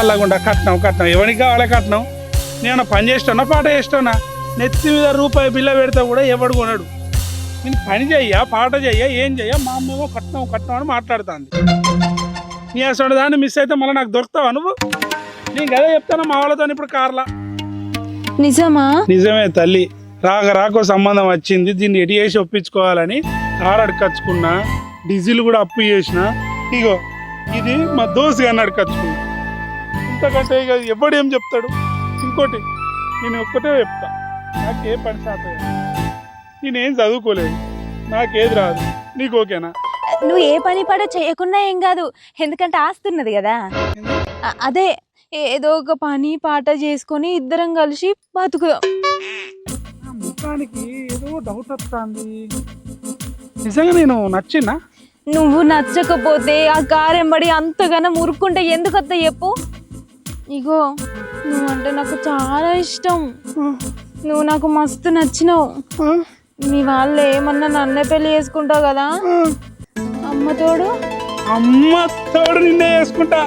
అలాగుండా కట్నం కట్నం ఎవరికి కావాలి కట్నం? నేను పని చేస్తున్నా పాట చేస్తున్నా, నెత్తి మీద రూపాయి బిల్ల పెడితే కూడా ఎవడు కొనడు. నేను పని చెయ్యా పాట చెయ్యా ఏం చెయ్యా, మా అమ్మేమో కట్నం కట్నం అని మాట్లాడుతుంది. నీ అసలు దాన్ని మిస్ అయితే మళ్ళీ నాకు దొరుకుతావా నువ్వు? నేను కదా చెప్తాను మా వాళ్ళతో ఇప్పుడు కార్లా. నిజమా? నిజమే తల్లి, రాక రాకో సంబంధం వచ్చింది, దీన్ని ఎడి చేసి ఒప్పించుకోవాలని కారు అడకచ్చుకున్నా, డీజిల్ కూడా అప్పు చేసిన. ఇగో ఇది మా దోస్తు గారిని అడకచ్చుకున్నా. ఇంతకంటే ఇక ఎవడు ఏం చెప్తాడు? ఇంకోటి నేను ఒక్కటే చెప్తా, నాకే పని శాతం, నేనేం చదువుకోలేదు, నాకేది రాదు, నీకు ఓకేనా? నువ్వు ఏ పని పాట చేయకుండా ఏం కాదు, ఎందుకంటే ఆస్తున్నది కదా. అదే ఏదో ఒక పని పాట చేసుకొని ఇద్దరం కలిసి బతుకుదాం. ముఖానికి ఏదో డౌట్ వస్తుంది, నిజంగా నేను నచ్చినా? నువ్వు నచ్చకపోతే ఆ కారు ఎంబడి అంతగానో మురుక్కుంటే ఎందుకు వస్తా చెప్పు? ఇగో నువ్వంటే నాకు చాలా ఇష్టం, నువ్వు నాకు మస్తు నచ్చినావు. మీ వాళ్ళు ఏమన్నా నన్నే పెళ్లి చేసుకుంటావు కదా, అమ్మ తోడు నిన్నే చేసుకుంటా.